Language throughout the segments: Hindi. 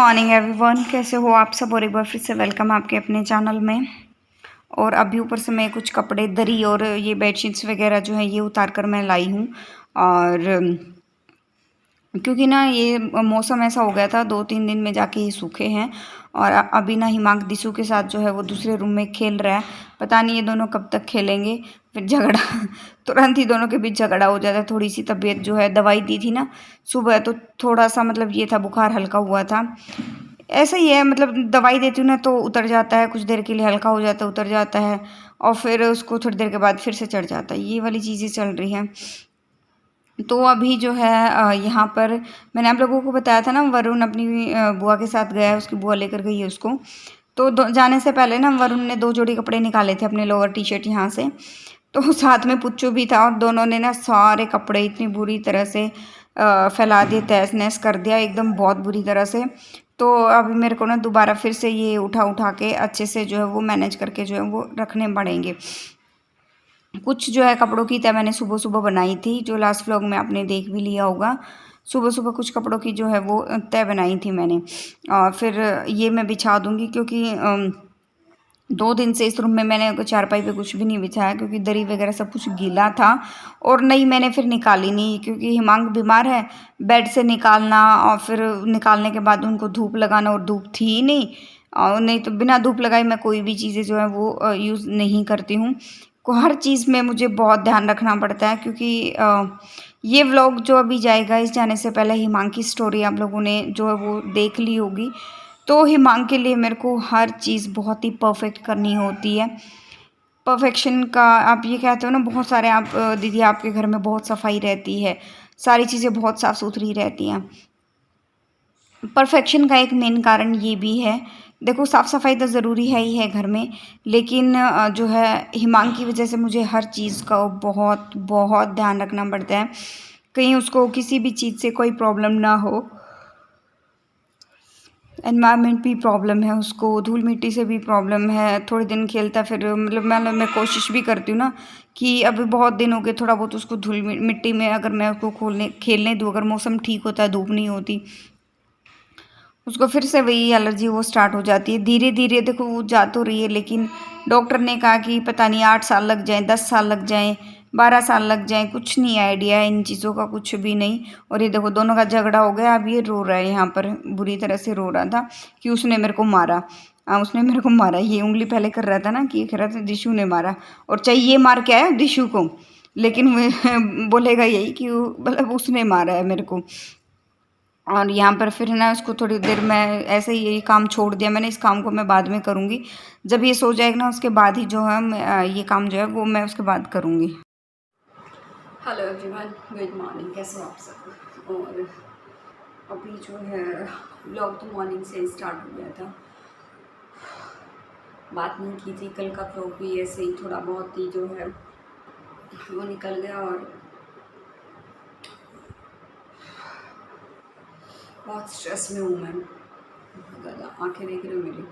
मॉर्निंग एवरीवन, कैसे हो आप सब। और एक बार फिर से वेलकम आपके अपने चैनल में। और अभी ऊपर से मैं कुछ कपड़े, दरी और ये बेडशीट्स वगैरह जो है ये उतार कर मैं लाई हूँ। और क्योंकि ना ये मौसम ऐसा हो गया था, 2-3 दिन में जाके ये सूखे हैं। और अभी ना हिमांक दिशु के साथ जो है वो दूसरे रूम में खेल रहा है। पता नहीं ये दोनों कब तक खेलेंगे। फिर झगड़ा तुरंत ही दोनों के बीच झगड़ा हो जाता है। थोड़ी सी तबीयत जो है, दवाई दी थी ना सुबह, तो थोड़ा सा मतलब ये था, बुखार हल्का हुआ था। ऐसा ही है, मतलब दवाई देती हूँ ना तो उतर जाता है, कुछ देर के लिए हल्का हो जाता है, उतर जाता है, और फिर उसको थोड़ी देर के बाद फिर से चढ़ जाता है। ये वाली चीज़ें चल रही हैं। तो अभी जो है यहाँ पर मैंने आप लोगों को बताया था ना, वरुण अपनी बुआ के साथ गया है, उसकी बुआ लेकर गई है उसको। तो जाने से पहले ना वरुण ने 2 जोड़ी कपड़े निकाले थे, अपने लोअर टी शर्ट यहाँ से। तो साथ में पुच्चू भी था, और दोनों ने ना सारे कपड़े इतनी बुरी तरह से फैला दिए, तहस नहस कर दिया एकदम, बहुत बुरी तरह से। तो अभी मेरे को ना दोबारा फिर से ये उठा उठा के अच्छे से जो है वो मैनेज करके जो है वो रखने पड़ेंगे। कुछ जो है कपड़ों की तय मैंने सुबह सुबह बनाई थी, जो लास्ट व्लॉग में आपने देख भी लिया होगा। सुबह सुबह कुछ कपड़ों की जो है वो तय बनाई थी मैंने। और फिर ये मैं बिछा दूंगी, क्योंकि 2 दिन से इस रूम में मैंने चारपाई पे कुछ भी नहीं बिछाया, क्योंकि दरी वगैरह सब कुछ गीला था। और नहीं, मैंने फिर निकाली नहीं, क्योंकि हिमांक बीमार है। बेड से निकालना और फिर निकालने के बाद उनको धूप लगाना, और धूप थी ही नहीं। और नहीं तो बिना धूप लगाए मैं कोई भी चीज़ें जो है वो यूज़ नहीं करती हूँ। को हर चीज़ में मुझे बहुत ध्यान रखना पड़ता है, क्योंकि ये व्लॉग जो अभी जाएगा, इस जाने से पहले हिमांक की स्टोरी आप लोगों ने जो है वो देख ली होगी। तो हिमांक के लिए मेरे को हर चीज़ बहुत ही परफेक्ट करनी होती है। परफेक्शन का आप ये कहते हो ना, बहुत सारे आप दीदी आपके घर में बहुत सफाई रहती है, सारी चीज़ें बहुत साफ़ सुथरी रहती हैं। परफेक्शन का एक मेन कारण ये भी है। देखो, साफ़ सफाई तो ज़रूरी है ही है घर में, लेकिन जो है हिमांक की वजह से मुझे हर चीज़ का बहुत बहुत ध्यान रखना पड़ता है, कहीं उसको किसी भी चीज़ से कोई प्रॉब्लम ना हो। एनवायरनमेंट भी प्रॉब्लम है उसको, धूल मिट्टी से भी प्रॉब्लम है। थोड़े दिन खेलता, फिर मतलब मैं कोशिश भी करती हूँ ना कि अभी बहुत दिन हो गए, थोड़ा बहुत उसको धूल मिट्टी में अगर मैं उसको खेलने दूँ, अगर मौसम ठीक होता है, धूप नहीं होती, उसको फिर से वही एलर्जी वो स्टार्ट हो जाती है। धीरे धीरे देखो वो जा तो रही है, लेकिन डॉक्टर ने कहा कि पता नहीं 8 साल लग जाएं, 10 साल लग जाएं, 12 साल लग जाएं, कुछ नहीं आइडिया है इन चीज़ों का, कुछ भी नहीं। और ये देखो दोनों का झगड़ा हो गया। अब ये रो रहा है, यहाँ पर बुरी तरह से रो रहा था कि उसने मेरे को मारा। उसने मेरे को मारा, ये उंगली पहले कर रहा था ना कि कह रहा था दिशु ने मारा, और चाहे ये मार के आया दिशु को, लेकिन बोलेगा यही कि मतलब उसने मारा है मेरे को। और यहाँ पर फिर ना उसको थोड़ी देर मैं ऐसे ही ये काम छोड़ दिया मैंने। इस काम को मैं बाद में करूँगी, जब ये सो जाएगा ना उसके बाद ही जो है ये काम जो है वो मैं उसके बाद करूँगी। हेलो एवरीवन, गुड मॉर्निंग, कैसे हो आप सब। और अभी जो है व्लॉग तो मॉर्निंग से स्टार्ट हो गया था, बात नहीं की थी। कल का व्लॉग भी ऐसे ही थोड़ा बहुत ही जो है वो निकल गया, और बहुत स्ट्रेस में हूँ मैं, बहुत ज़्यादा। आँखें देख रहे हो मेरी,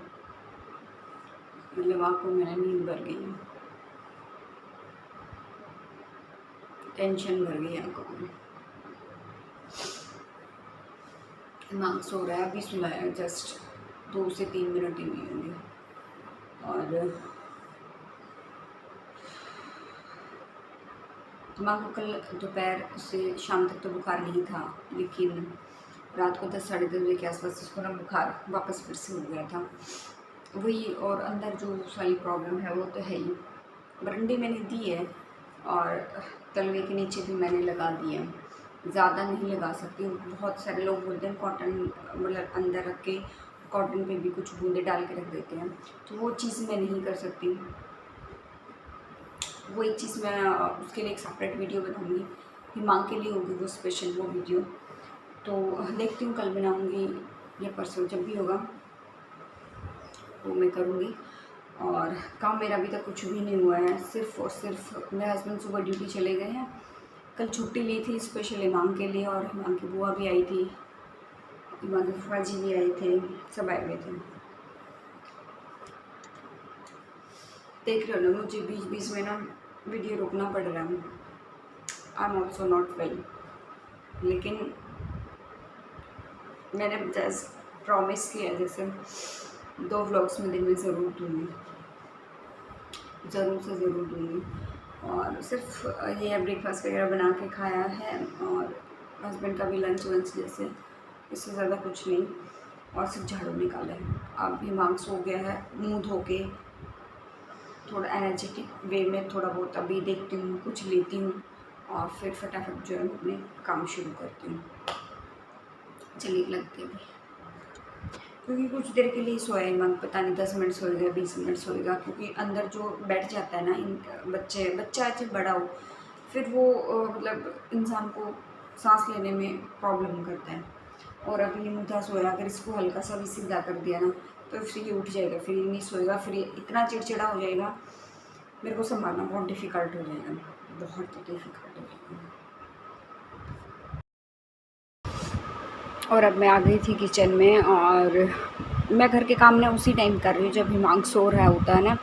मतलब आँखों में नींद भर गई है, टेंशन भर गई आँखों में। दिमाग सो रहा है, अभी सुलाया जस्ट 2 से 3 मिनट ही नहीं होंगे। और दिमाग को कल दोपहर से शाम तक तो बुखार नहीं था, लेकिन रात को 10 साढ़े 10 बजे के आसपास उसको ना बुखार वापस फिर से हो गया था वही। और अंदर जो सारी प्रॉब्लम है वो तो है ही। बरंडी मैंने दी है, और तलवे के नीचे भी मैंने लगा दिया है, ज़्यादा नहीं लगा सकती। बहुत सारे लोग बोलते हैं कॉटन, मतलब अंदर रख के कॉटन पे भी कुछ बूंदे डाल के रख देते हैं, तो वो चीज़ मैं नहीं कर सकती। वो एक चीज़ मैं उसके लिए एक सेपरेट वीडियो बनाऊँगी, हिमांक के लिए होगी वो स्पेशल वो वीडियो। तो देखती हूँ, कल बनाऊँगी या परसों, जब भी होगा वो मैं करूँगी। और काम मेरा अभी तक कुछ भी नहीं हुआ है, सिर्फ़ और सिर्फ मेरे हस्बैंड सुबह ड्यूटी चले गए हैं। कल छुट्टी ली थी स्पेशल हिमांक के लिए, और हिमांक की बुआ भी आई थी, हिमांक के फूफा जी भी आए थे, सब आए हुए थे। देख रहे हो ना, मुझे बीच बीच में ना वीडियो रोकना पड़ रहा है। I am also not well, लेकिन मैंने प्रॉमिस किया है, जैसे 2 व्लॉग्स में दिन में ज़रूर दूँगी, ज़रूर से ज़रूर दूँगी। और सिर्फ ये ब्रेकफास्ट वगैरह बना के खाया है और हस्बैंड का भी लंच वंच, जैसे इससे ज़्यादा कुछ नहीं। और सिर्फ झाड़ू निकाला है। अब भी मार्क्स हो गया है, मुँह धो के थोड़ा एनर्जेटिक वे में थोड़ा बहुत अभी देखती हूँ, कुछ लेती हूँ और फिर फटाफट जो है अपने काम शुरू करती हूँ। चलिए लगते हैं, क्योंकि कुछ देर के लिए सोया ही मन, पता नहीं 10 मिनट सोएगा 20 मिनट सोएगा, क्योंकि अंदर जो बैठ जाता है ना इन बच्चा चाहे बड़ा हो, फिर वो मतलब इंसान को सांस लेने में प्रॉब्लम करता है। और अभी ये मुद्दा सोया, अगर इसको हल्का सा भी सीधा कर दिया ना तो फिर ये उठ जाएगा, फिर ये नहीं सोएगा, फिर ये इतना चिड़चिड़ा हो जाएगा, मेरे को संभालना बहुत डिफ़िकल्ट हो जाएगा, बहुत डिफ़िकल्ट हो जाएगा। और अब मैं आ गई थी किचन में और मैं घर के काम ने उसी टाइम कर रही हूँ जब हिमांक सो रहा होता है ना।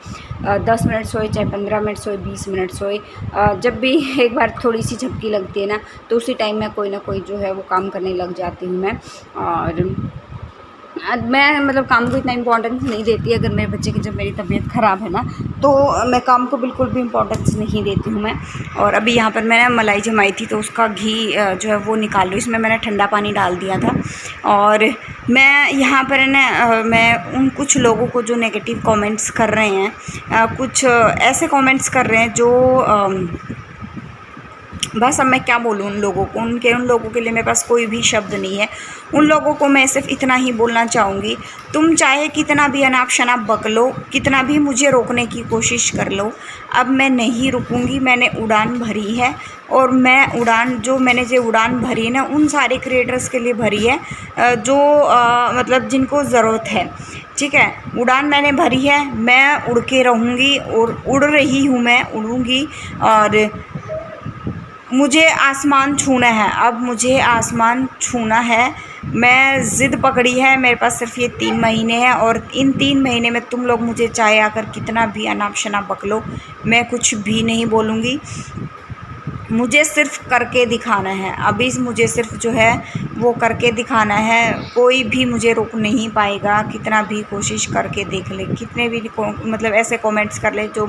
10 मिनट सोए, चाहे 15 मिनट सोए, 20 मिनट सोए, जब भी एक बार थोड़ी सी झपकी लगती है ना तो उसी टाइम में कोई ना कोई जो है वो काम करने लग जाती हूँ मैं। और मैं मतलब काम को इतना इम्पोर्टेंस नहीं देती। अगर मेरे बच्चे की जब मेरी तबीयत ख़राब है ना तो मैं काम को बिल्कुल भी इम्पोर्टेंस नहीं देती हूँ मैं। और अभी यहाँ पर मैंने मलाई जमाई थी तो उसका घी जो है वो निकाल रही हूँ। इसमें मैंने ठंडा पानी डाल दिया था। और मैं यहाँ पर ना मैं उन कुछ लोगों को जो नेगेटिव कमेंट्स कर रहे हैं, कुछ ऐसे कमेंट्स कर रहे हैं जो बस अब मैं क्या बोलूँ उन लोगों को, उन लोगों के लिए मेरे पास कोई भी शब्द नहीं है। उन लोगों को मैं सिर्फ इतना ही बोलना चाहूँगी, तुम चाहे कितना भी अनाप शनाप बक लो, कितना भी मुझे रोकने की कोशिश कर लो, अब मैं नहीं रुकूँगी। मैंने उड़ान भरी है और मैं मैंने जो उड़ान भरी है ना उन सारे क्रिएटर्स के लिए भरी है जो मतलब जिनको ज़रूरत है, ठीक है। उड़ान मैंने भरी है, मैं उड़ के रहूँगी और उड़ रही हूँ, मैं उड़ूँगी। और मुझे आसमान छूना है, अब मुझे आसमान छूना है। मैं ज़िद पकड़ी है, मेरे पास सिर्फ ये 3 महीने हैं और इन 3 महीने में तुम लोग मुझे चाहे आकर कितना भी अनाप शनाप बक लो, मैं कुछ भी नहीं बोलूँगी। मुझे सिर्फ करके दिखाना है, अभी मुझे सिर्फ जो है वो करके दिखाना है। कोई भी मुझे रोक नहीं पाएगा, कितना भी कोशिश करके देख ले, कितने भी मतलब ऐसे कमेंट्स कर ले जो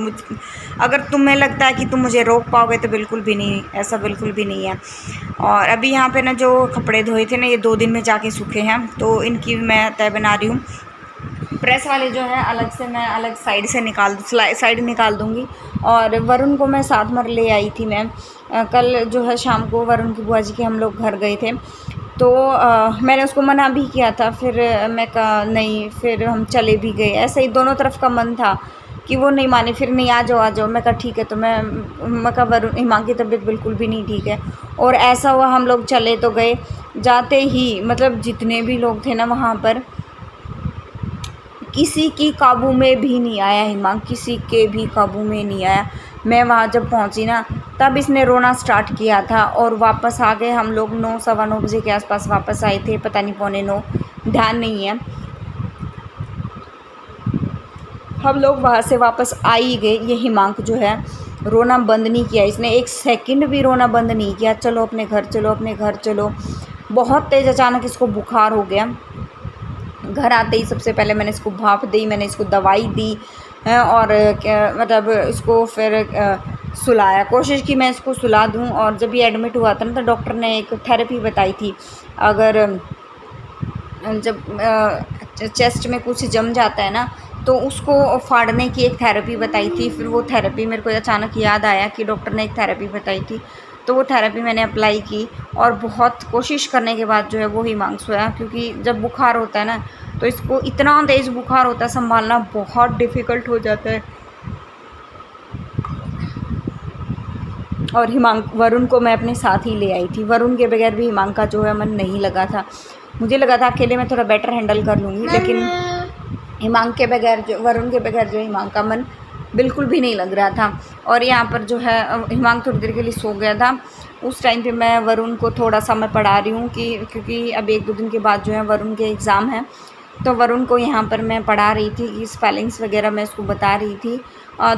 अगर तुम्हें लगता है कि तुम मुझे रोक पाओगे तो बिल्कुल भी नहीं, ऐसा बिल्कुल भी नहीं है। और अभी यहाँ पे ना जो कपड़े धोए थे ना ये 2 दिन में जाके सूखे हैं, तो इनकी मैं तय बना रही हूँ। प्रेस वाले जो है अलग से मैं अलग साइड से साइड निकाल दूँगी। और वरुण को मैं साथ में ले आई थी मैं कल जो है शाम को वरुण की बुआ जी के हम लोग घर गए थे, तो मैंने उसको मना भी किया था, फिर मैं कहा नहीं, फिर हम चले भी गए। ऐसे ही दोनों तरफ का मन था कि वो नहीं माने, फिर नहीं आ जाओ। मैं कहा ठीक है, तो मैं कहा वरुण हिमांक की तबीयत बिल्कुल भी नहीं ठीक है। और ऐसा हुआ हम लोग चले तो गए, जाते ही मतलब जितने भी लोग थे ना वहाँ पर किसी की काबू में भी नहीं आया हिमांक, किसी के भी काबू में नहीं आया। मैं वहाँ जब पहुँची ना तब इसने रोना स्टार्ट किया था और वापस आ गए हम लोग। 9 सवा 9 बजे के आसपास वापस आए थे, पता नहीं पौने 9, ध्यान नहीं है। हम लोग वहाँ से वापस आ ही गए। ये हिमांक जो है रोना बंद नहीं किया, इसने 1 सेकंड भी रोना बंद नहीं किया। चलो अपने घर चलो, अपने घर चलो। बहुत तेज़ अचानक इसको बुखार हो गया। घर आते ही सबसे पहले मैंने इसको भाप दी, मैंने इसको दवाई दी और मतलब इसको फिर सुलाया, कोशिश की मैं इसको सुला दूं। और जब ये एडमिट हुआ था ना तो डॉक्टर ने एक थेरेपी बताई थी, अगर जब चेस्ट में कुछ जम जाता है ना तो उसको फाड़ने की एक थेरेपी बताई थी। फिर वो थेरेपी मेरे को अचानक याद आया कि डॉक्टर ने एक थेरेपी बताई थी, तो वो थेरेपी मैंने अप्लाई की और बहुत कोशिश करने के बाद जो है वो हिमांक सोया। क्योंकि जब बुखार होता है ना तो इसको इतना तेज़ बुखार होता है, संभालना बहुत डिफ़िकल्ट हो जाता है। और वरुण को मैं अपने साथ ही ले आई थी। वरुण के बगैर भी हिमांक का जो है मन नहीं लगा था। मुझे लगा था अकेले मैं थोड़ा बेटर हैंडल कर लूँगी, लेकिन वरुण के बगैर जो हिमांक का मन बिल्कुल भी नहीं लग रहा था। और यहाँ पर जो है हिमांक थोड़ी देर के लिए सो गया था। उस टाइम पे मैं वरुण को थोड़ा सा मैं पढ़ा रही हूँ कि क्योंकि अब 1-2 दिन के बाद जो है वरुण के एग्ज़ाम हैं, तो वरुण को यहाँ पर मैं पढ़ा रही थी कि स्पेलिंग्स वगैरह मैं उसको बता रही थी।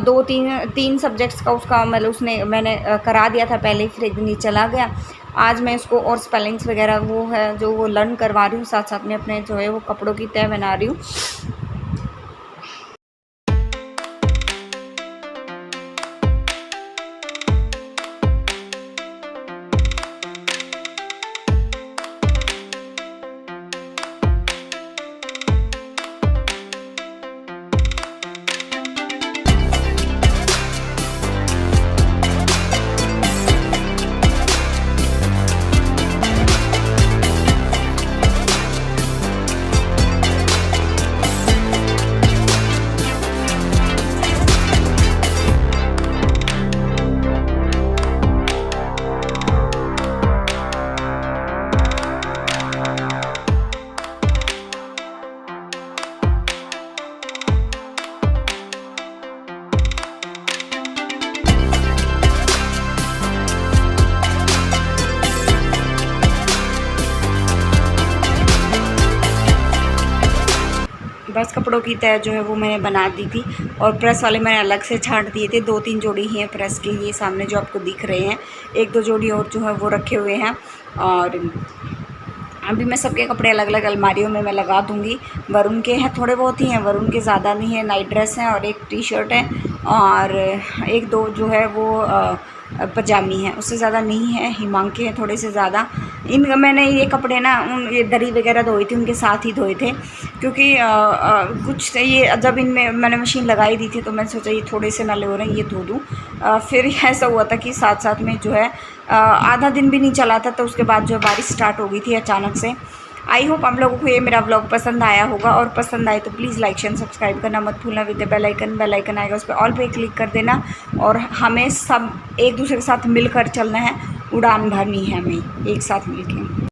2-3 सब्जेक्ट्स का उसका मतलब मैंने करा दिया था पहले ही, फिर एक दिन ही चला गया। आज मैं इसको और स्पेलिंग्स वगैरह वो है जो वो लर्न करवा रही हूँ, साथ साथ में अपने जो है वो कपड़ों की तह बना रही हूँ। बस कपड़ों की तह जो है वो मैंने बना दी थी और प्रेस वाले मैंने अलग से छांट दिए थे। 2-3 जोड़ी ही हैं प्रेस के, ये सामने जो आपको दिख रहे हैं। 1-2 जोड़ी और जो है वो रखे हुए हैं और अभी मैं सबके कपड़े अलग अलग अलमारियों में मैं लगा दूँगी। वरुण के हैं थोड़े बहुत ही हैं, वरुण के ज़्यादा नहीं है। नाइट ड्रेस है और एक टी-शर्ट है और 1-2 जो है वो पजामी है, उससे ज़्यादा नहीं है। हिमांग के हैं थोड़े से ज़्यादा। मैंने ये कपड़े ना ये दरी वगैरह धोई थी उनके साथ ही धोए थे, क्योंकि कुछ ये जब इनमें मैंने मशीन लगाई दी थी तो मैंने सोचा ये थोड़े से मैले हो रहे हैं, ये धो दूँ। फिर ऐसा हुआ था कि साथ साथ में जो है आधा दिन भी नहीं चला था तो उसके बाद जो बारिश स्टार्ट हो गई थी अचानक से। आई होप आप लोगों को ये मेरा व्लॉग पसंद आया होगा, और पसंद आए तो प्लीज़ लाइक शेयर सब्सक्राइब करना मत भूलना। विद द बेल आइकन आएगा, उस पर ऑल पे क्लिक कर देना। और हमें सब एक दूसरे के साथ मिलकर चलना है, उड़ान भरनी है हमें एक साथ मिलकर।